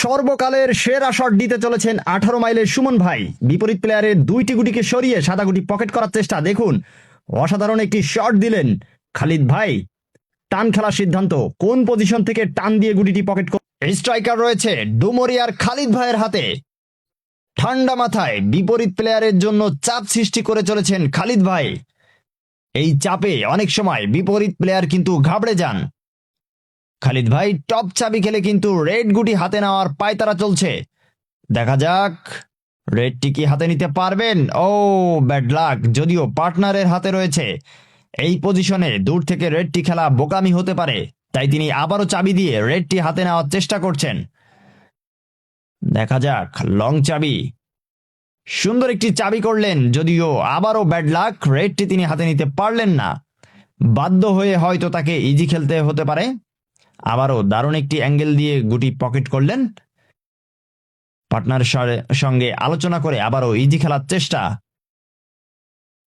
সর্বকালের সেরা শট দিতে চলেছেন 18 মাইলের সুমন ভাই। বিপরীত প্লেয়ারের দুইটি গুটিকে সরিয়ে সাদা গুটি পকেট করার চেষ্টা। দেখুন, অসাধারণ একটি শট দিলেন খালিদ ভাই। টান খেলার সিদ্ধান্ত, কোন পজিশন থেকে টান দিয়ে গুটিটি পকেট। স্ট্রাইকার রয়েছে ডুমরিয়ার খালিদ ভাইয়ের হাতে। ঠান্ডা মাথায় বিপরীত প্লেয়ারের জন্য চাপ সৃষ্টি করে চলেছেন খালিদ ভাই। এই চাপে অনেক সময় বিপরীত প্লেয়ার কিন্তু ঘাবড়ে যান। খালিদ ভাই টপ চাবি খেলে কিন্তু রেড গুটি হাতে নেওয়ার পায়তারা চলছে। দেখা যাক রেডটি কি হাতে নিতে পারবেন। ও ব্যাড লাক, যদিও পার্টনারের হাতে রয়েছে। এই পজিশনে দূর থেকে রেডটি খেলা বোকামি হতে পারে, তাই তিনি আবারও চাবি দিয়ে রেডটি হাতে নেওয়ার চেষ্টা করছেন। দেখা যাক, লং চাবি, সুন্দর একটি চাবি করলেন, যদিও আবারও ব্যাড লাক, রেডটি তিনি হাতে নিতে পারলেন না। বাধ্য হয়ে হয়তো তাকে ইজি খেলতে হতে পারে। আবারও দারুণ একটি অ্যাঙ্গেল দিয়ে গুটি পকেট করলেন। পার্টনারের সঙ্গে আলোচনা করে আবারও ইজি খেলার চেষ্টা।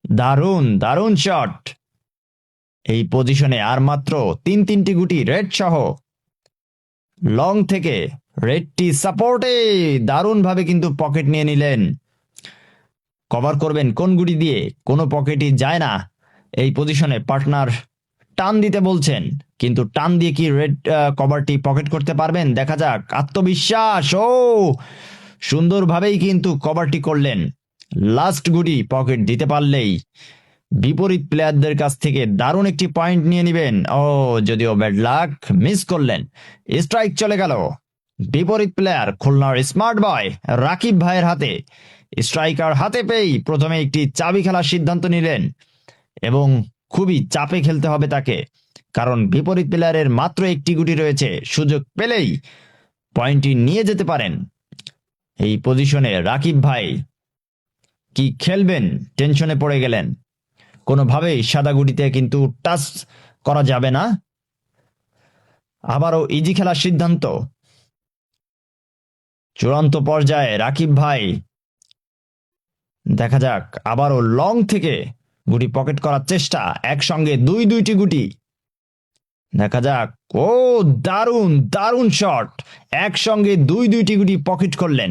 দারুণ দারুণ শট। এই পজিশনে আর মাত্র তিনটি গুটি রেড সহ। লং থেকে রেডটি সাপোর্টে দারুণভাবে কিন্তু পকেট নিয়ে নিলেন। কভার করবেন কোন গুটি দিয়ে? কোনো পকেটই যায় না। এই পজিশনে পার্টনার টান দিতে বলছেন, কিন্তু টান দিয়ে কি রেড কভারটি পকেট করতে পারবেন? দেখা যাক, আত্মবিশ্বাস, ও সুন্দরভাবেই কিন্তু কভারটি করলেন। লাস্ট গুটি পকেট দিতে পারলেই বিপরীত প্লেয়ারদের কাছ থেকে দারুণ একটি পয়েন্ট নিয়ে নেবেন। ও যদিও ব্যাড লাক, মিস করলেন। স্ট্রাইক চলে গেল বিপরীত প্লেয়ার খুলনার স্মার্ট বয় রাকিব ভাইয়ের হাতে। স্ট্রাইকার হাতে পেয়েই প্রথমে একটি চাবি খেলার সিদ্ধান্ত নিলেন, এবং খুবই চাপে খেলতে হবে তাকে, কারণ বিপরীত প্লেয়ারের মাত্র একটি গুটি রয়েছে। সুযোগ পেলেই পয়েন্টটি নিয়ে যেতে পারেন। এই পজিশনে রাকিব ভাই কি খেলবেন? টেনশনে পড়ে গেলেন। কোনোভাবেই সাদা গুটিতে কিন্তু টাচ করা যাবে না। আবারও ইজি খেলার সিদ্ধান্ত। চূড়ান্ত পর্যায়ে রাকিব ভাই। দেখা যাক, আবারও লং থেকে গুটি পকেট করার চেষ্টা। একসঙ্গে দুইটি গুটি। দেখা যাক, ও দারুণ দারুণ শট। একসঙ্গে দুইটি গুটি পকেট করলেন।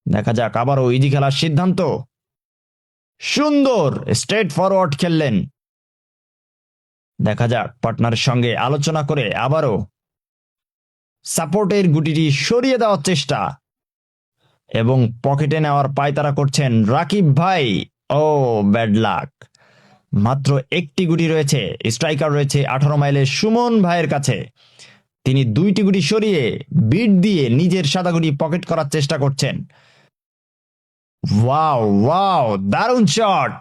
দেখা যাক, আবারও ইজি খেলার সিদ্ধান্ত। সুন্দর স্ট্রেট ফরওয়ার্ড খেললেন। দেখা যাক, পার্টনারের সঙ্গে আলোচনা করে আবারও সাপোর্টের গুটিটি সরিয়ে দেওয়ার চেষ্টা, এবং পকেটে নেওয়ার পায়তারা করছেন রাকিব ভাই। ও ব্যাড লাক, মাত্র একটি গুটি রয়েছে। স্ট্রাইকার রয়েছে 18 মাইলের সুমন ভাইয়ের কাছে। তিনি দুইটি গুটি সরিয়ে বিট দিয়ে নিজের সাদা গুটি পকেট করার চেষ্টা করছেন। ওয়াও ওয়াও, দারুণ শট।